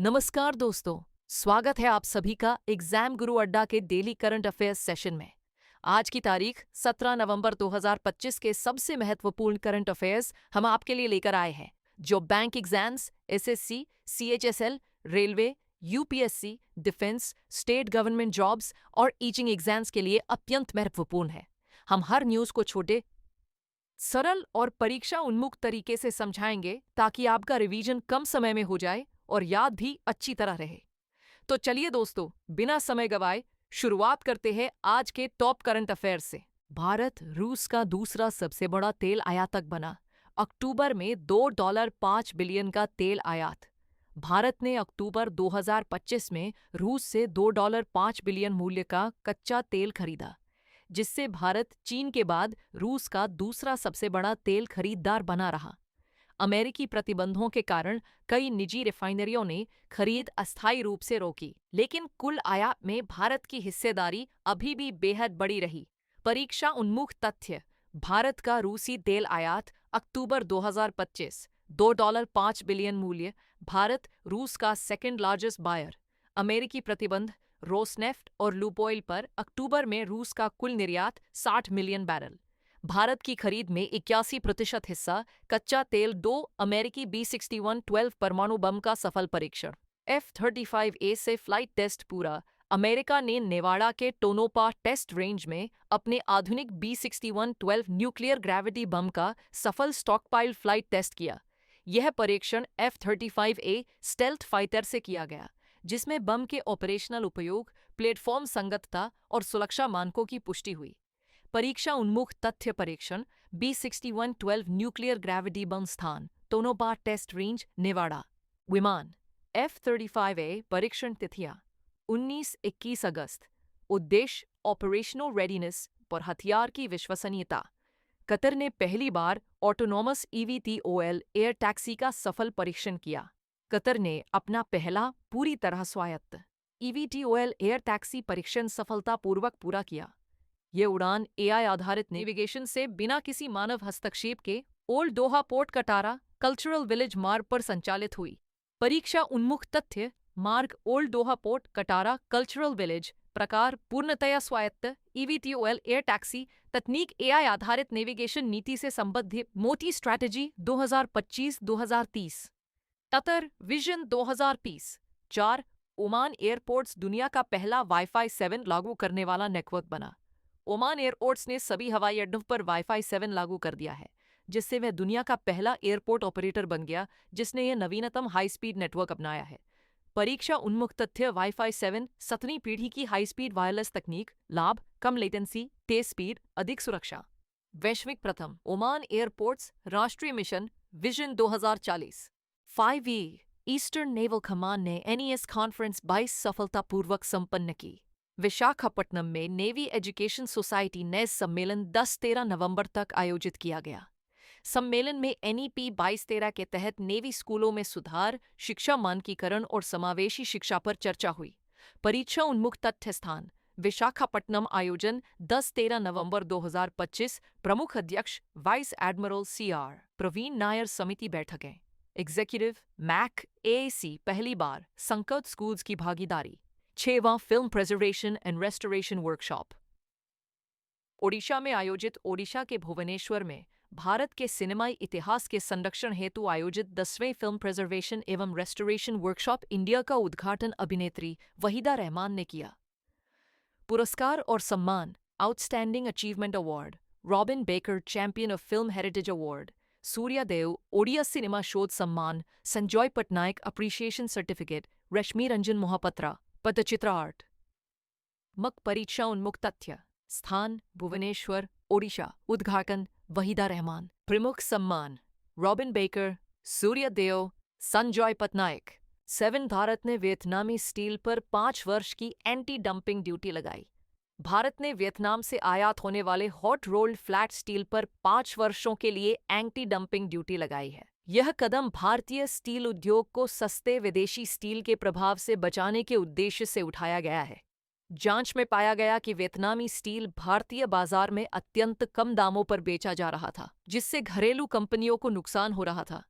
नमस्कार दोस्तों, स्वागत है आप सभी का एग्जाम गुरु अड्डा के डेली करंट अफेयर्स सेशन में। आज की तारीख 17 नवंबर 2025 के सबसे महत्वपूर्ण करंट अफेयर्स हम आपके लिए लेकर आए हैं, जो bank exams, SSC, CHSL, railway, UPSC, defence, state government jobs और टीचिंग एग्जाम्स के लिए अत्यंत महत्वपूर्ण है। हम हर न्यूज को छोटे, सरल और परीक्षा उन्मुख तरीके से समझाएंगे ताकि आपका रिवीजन कम समय में हो जाए और याद भी अच्छी तरह रहे। तो चलिए दोस्तों, बिना समय गवाए शुरुआत करते हैं आज के टॉप करंट अफेयर्स से। भारत रूस का दूसरा सबसे बड़ा तेल आयातक बना। अक्टूबर में $2.5 बिलियन का तेल आयात। भारत ने अक्टूबर 2025 में रूस से $2.5 बिलियन मूल्य का कच्चा तेल खरीदा, जिससे भारत चीन के बाद रूस का दूसरा सबसे बड़ा तेल खरीदार बना रहा। अमेरिकी प्रतिबंधों के कारण कई निजी रिफाइनरियों ने खरीद अस्थायी रूप से रोकी, लेकिन कुल आयात में भारत की हिस्सेदारी अभी भी बेहद बड़ी रही। परीक्षा उन्मुख तथ्य: भारत का रूसी तेल आयात अक्टूबर 2025, $2.5 बिलियन मूल्य। भारत रूस का सेकंड लार्जेस्ट बायर। अमेरिकी प्रतिबंध: रोसनेफ्ट और लुकोइल पर अक्टूबर में रूस का कुल निर्यात 60 मिलियन बैरल। भारत की खरीद में 81% हिस्सा कच्चा तेल। 2 अमेरिकी B-61-12 परमाणु बम का सफल परीक्षण। F-35A से फ्लाइट टेस्ट पूरा। अमेरिका ने नेवाडा के टोनोपा टेस्ट रेंज में अपने आधुनिक B-61-12 न्यूक्लियर ग्रेविटी बम का सफल स्टॉकपाइल फ्लाइट टेस्ट किया। यह परीक्षण F-35A स्टेल्थ फाइटर से किया गया, जिसमें बम के ऑपरेशनल उपयोग, प्लेटफॉर्म संगतता और सुरक्षा मानकों की पुष्टि हुई। परीक्षा उन्मुख तथ्य परीक्षण: B-61-12 न्यूक्लियर ग्रेविटी बम स्थान टोनोपा टेस्ट रेंज, नेवाडा। विमान F-35A परीक्षण तिथियां: 19-21 अगस्त। उद्देश्य: ऑपरेशनल रेडीनेस पर हथियार की विश्वसनीयता। कतर ने पहली बार ऑटोनॉमस EVTOL एयर टैक्सी का सफल परीक्षण किया। कतर ने अपना पहला पूरी तरह स्वायत्त EVTOL एयर टैक्सी परीक्षण सफलतापूर्वक पूरा किया। ये उड़ान AI आधारित नेविगेशन से बिना किसी मानव हस्तक्षेप के ओल्ड दोहा पोर्ट कटारा कल्चरल विलेज मार्ग पर संचालित हुई। परीक्षा उन्मुख तथ्य: मार्ग ओल्ड दोहा पोर्ट कटारा कल्चरल विलेज। प्रकार: पूर्णतया स्वायत्त EVTOL एयर टैक्सी। तकनीक: AI आधारित नेविगेशन नीति से संबंधित मोटी strategy 2025-2030। Qatar vision 2030। 4 Oman airports दुनिया का पहला वाईफाई 7 लागू करने वाला नेटवर्क बना। ओमान एयरपोर्ट्स ने सभी हवाई अड्डों पर वाईफाई 7 लागू कर दिया है, जिससे वह दुनिया का पहला एयरपोर्ट ऑपरेटर बन गया जिसने यह नवीनतम हाई स्पीड नेटवर्क अपनाया है। परीक्षा उन्मुख तथ्य: वाईफाई 7 7वीं पीढ़ी की हाई स्पीड वायरलेस तकनीक। लाभ: कम लेटेंसी, तेज स्पीड, अधिक सुरक्षा। वैश्विक प्रथम: ओमान एयरपोर्ट्स राष्ट्रीय mission vision 2040। 5E eastern naval command ने NES कॉन्फ्रेंस 22 सफलतापूर्वक संपन्न की। विशाखापट्टनम में नेवी एजुकेशन सोसाइटी नेस सम्मेलन 10-13 नवंबर तक आयोजित किया गया। सम्मेलन में NEP 22-13 के तहत नेवी स्कूलों में सुधार, शिक्षा मानकीकरण और समावेशी शिक्षा पर चर्चा हुई। परीक्षा उन्मुख तथ्य स्थान: विशाखापट्टनम आयोजन 10-13 नवंबर 2025। प्रमुख अध्यक्ष vice admiral CR Praveen Nair. समिति बैठकें: एग्जीक्यूटिव मैक AAC। पहली बार संकट स्कूल्स की भागीदारी। 6वां film preservation and restoration workshop. Odisha में आयोजित ओडिशा के भुवनेश्वर में भारत के सिनेमाई इतिहास के संरक्षण हेतु आयोजित 10वें फिल्म प्रिजर्वेशन एवं रेस्टोरेशन वर्कशॉप इंडिया का उद्घाटन अभिनेत्री वहीदा रहमान ने किया। पुरस्कार और सम्मान: outstanding achievement award robin baker champion of film heritage award, Suryadev Odia cinema शोध सम्मान, संजय पटनायक अप्रिशिएशन सर्टिफिकेट, रश्मि रंजन मोहपत्रा पटचित्र आर्ट। मक परीक्षा उन्मुख तथ्य: स्थान: भुवनेश्वर, ओडिशा। उद्घाटन: वहीदा रहमान। प्रमुख सम्मान: रॉबिन बेकर, सूर्यदेव, संजय पटनायक। 7 भारत ने वियतनामी स्टील पर 5 वर्ष की एंटी डंपिंग ड्यूटी लगाई। भारत ने वियतनाम से आयात होने वाले हॉट रोल्ड फ्लैट स्टील पर 5 वर्षों के लिए एंटी डंपिंग ड्यूटी लगाई है। यह कदम भारतीय स्टील उद्योग को सस्ते विदेशी स्टील के प्रभाव से बचाने के उद्देश्य से उठाया गया है। जांच में पाया गया कि वियतनामी स्टील भारतीय बाजार में अत्यंत कम दामों पर बेचा जा रहा था, जिससे घरेलू कंपनियों को नुकसान हो रहा था।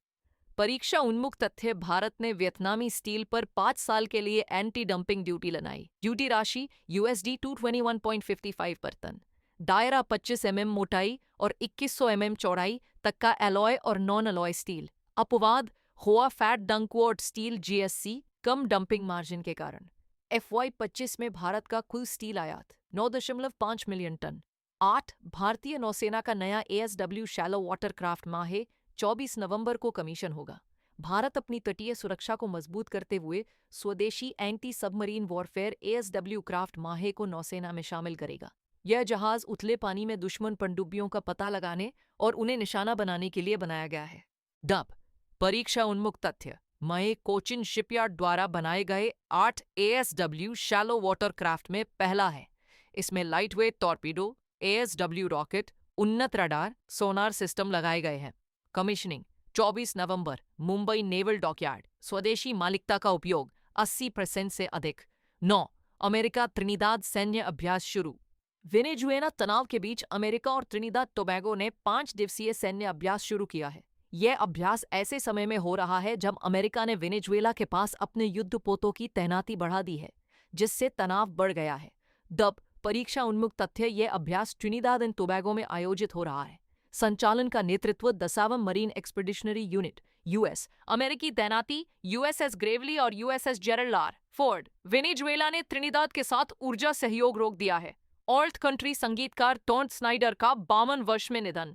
परीक्षा उन्मुख तथ्य। भारत ने वियतनामी स्टील पर 5 साल के लिए एंटी डंपिंग ड्यूटी लगाई। ड्यूटी राशि USD 221.55 पर टन। दायरा 25 mm मोटाई और 2100 mm चौड़ाई तक का एलॉय और नॉन एलॉय स्टील। अपवाद हुआ फैट डंकवर्थ स्टील GSC कम डंपिंग मार्जिन के कारण। FY 25 में भारत का कुल स्टील आयात 9.5 मिलियन टन। 8 भारतीय नौसेना का नया ASW शैलो वाटर क्राफ्ट माहे 24 नवंबर को कमीशन होगा। भारत अपनी तटीय सुरक्षा को मजबूत करते हुए स्वदेशी anti submarine warfare ASW craft माहे को नौसेना में शामिल करेगा। यह जहाज उथले पानी में दुश्मन पनडुब्बियों का पता लगाने और उन्हें निशाना बनाने के लिए बनाया गया है। डब परीक्षा उन्मुख तथ्य। मई कोचिन शिपयार्ड द्वारा बनाए गए 8 ASW शैलो वाटर क्राफ्ट में पहला है। इसमें लाइटवेट टॉर्पीडो, ASW रॉकेट, उन्नत रडार, सोनार सिस्टम लगाए गए हैं। कमीशनिंग 24 नवंबर मुंबई नेवल डॉकयार्ड। स्वदेशी मालिकता का उपयोग 80% से अधिक। 9 अमेरिका त्रिनिदाद सैन्य अभ्यास शुरू। वेनेजुएला तनाव के बीच अमेरिका और त्रिनिदाद टोबैगो ने 5 दिवसीय सैन्य अभ्यास शुरू किया है। यह अभ्यास ऐसे समय में हो रहा है जब अमेरिका ने वेनेजुएला के पास अपने युद्धपोतों की तैनाती बढ़ा दी है, जिससे तनाव बढ़ गया है। डब परीक्षा उन्मुख तथ्य। यह अभ्यास ट्रिनिदाद एंड टोबैगो में आयोजित हो रहा है। संचालन का नेतृत्व 10वां मरीन एक्सपीडिशनरी यूनिट US। अमेरिकी तैनाती USS ग्रेवली और USS Gerald R Ford. Venezuela ने त्रिनिदाद के साथ ऊर्जा सहयोग रोक दिया है। ऑल्ट कंट्री संगीतकार टॉड स्नाइडर का 52 वर्ष में निधन।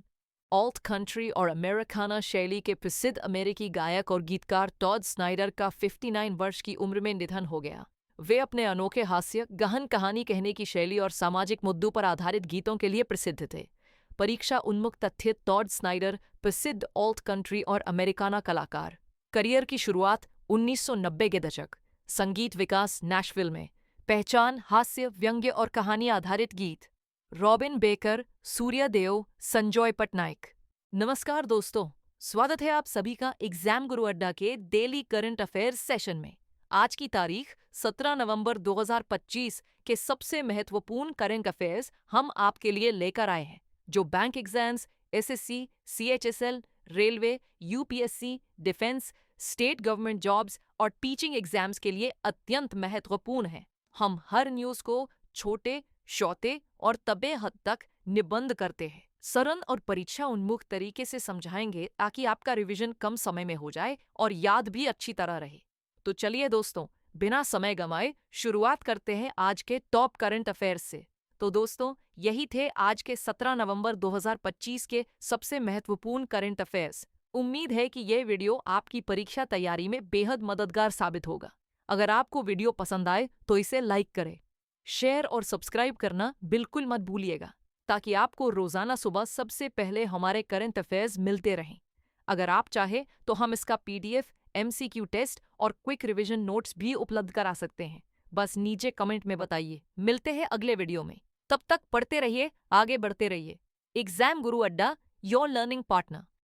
ऑल्ट कंट्री और अमेरिकाना शैली के प्रसिद्ध अमेरिकी गायक और गीतकार टॉड स्नाइडर का 59 वर्ष की उम्र में निधन हो गया। वे अपने अनोखे हास्य, गहन कहानी कहने की शैली और सामाजिक मुद्दों पर आधारित गीतों के लिए प्रसिद्ध थे। परीक्षा उन्मुख तथ्य। टॉड स्नाइडर प्रसिद्ध ऑल्ट कंट्री और अमेरिकाना कलाकार। करियर की शुरुआत 1990 के दशक। संगीत विकास नैशविल में। पहचान हास्य, व्यंग्य और कहानी आधारित गीत। Robin baker, Suryadev, Sanjay Patnaik. नमस्कार दोस्तों, स्वागत है आप सभी का एग्जाम गुरु अड्डा के डेली करंट अफेयर्स सेशन में। आज की तारीख 17 नवंबर 2025 के सबसे महत्वपूर्ण करंट अफेयर्स हम आपके लिए लेकर आए हैं, जो bank exams, SSC, CHSL, railway, UPSC, defence, state government jobs और टीचिंग एग्जाम्स के लिए अत्यंत महत्वपूर्ण हैं। हम हर न्यूज़ को छोटे, शॉर्टे और तबे हद तक निबंध करते हैं, सरल और परीक्षा उन्मुख तरीके से समझाएंगे ताकि आपका रिवीजन कम समय में हो जाए और याद भी अच्छी तरह रहे। तो चलिए दोस्तों, बिना समय गंवाए शुरुआत करते हैं आज के टॉप करंट अफेयर्स से। तो दोस्तों, यही थे आज के 17 नवंबर 2025 के सबसे महत्वपूर्ण करंट अफेयर्स। उम्मीद है कि यह वीडियो आपकी परीक्षा तैयारी में बेहद मददगार साबित होगा। अगर आपको वीडियो पसंद आए तो इसे लाइक करें, शेयर और सब्सक्राइब करना बिल्कुल मत भूलिएगा, ताकि आपको रोजाना सुबह सबसे पहले हमारे करंट अफेयर्स मिलते रहें। अगर आप चाहें तो हम इसका PDF, MCQ टेस्ट और क्विक रिवीजन नोट्स भी उपलब्ध करा सकते हैं। बस नीचे कमेंट में बताइए। मिलते हैं अगले वीडियो में। तब तक पढ़ते रहिए, आगे बढ़ते रहिए। एग्जाम गुरु अड्डा, योर लर्निंग पार्टनर।